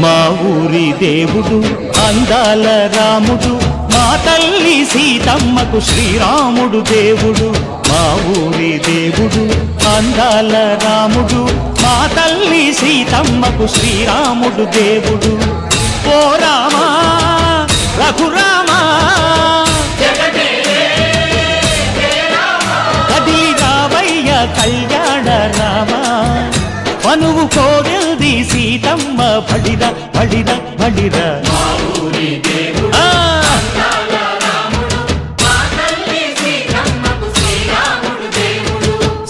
మా ఊరి దేవుడు అందాల రాముడు, మా తల్లి సీతమ్మకు శ్రీరాముడు దేవుడు. మా ఊరి దేవుడు అందాల రాముడు, మా తల్లి సీతమ్మకు శ్రీరాముడు దేవుడు. ఓ రామా రఘురామా కదిలి రావయ్య కళ్యాణ రామా, మనువు కోగల్ది సీతమ్మ బడిర బడిర బడిర.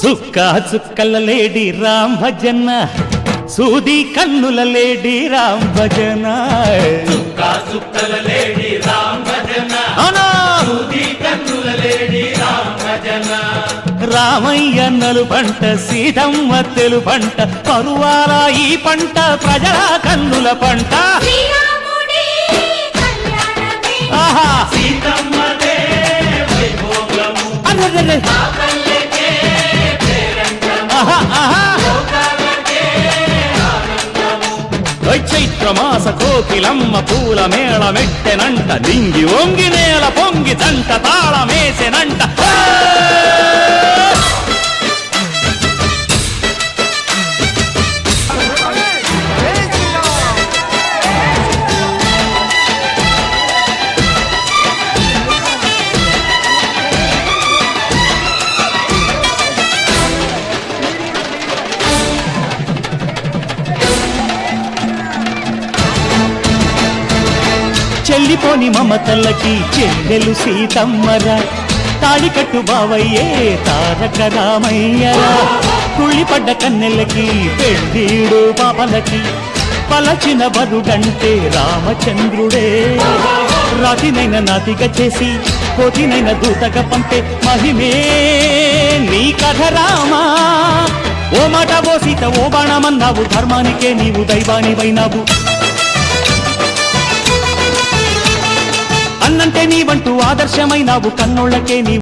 చుక్క చుక్కల లేడి రామ్ భజన, సూది కన్నుల లేడి రామ్ భజన. చుక్కల లేడి రామ్ భజన, సూది కన్నుల లేడి రామ్ భజన. రామయ్య నలు పంట సీతమ్మ తెలు పంట, పరువాల ఈ పంట ప్రజల కన్నుల పంట. ఆహా సీతమ్మదే వైభోగము, అదే చైత్రమాస కోకిలమ్మ పూల మేళ మెట్టెనంట, దింగి ఒంగి నేల పొంగి జంట తాళమేసెనంట. చెల్లిపోని మమతలకి చెల్లెలు సీతమ్మరా, తాళికట్టు బావయ్యే తారక రామయ్యరా. కుళ్ళిపడ్డ కన్నెలకి పెళ్ళీడు పాపలకి, పలచిన వరుడంటే రామచంద్రుడే. రాతినైన నాతిగా చేసి కోతినైన దూతగా పంపే మహిమే నీ కథ రామా. ఓ మాట ఓ సీత ఓ బాణమన్నావు, ధర్మానికే నీవు దైవానివైనావు. అన్నంటే నీవంటూ ఆదర్శమైనావు, కన్నోళ్ళకే నీవు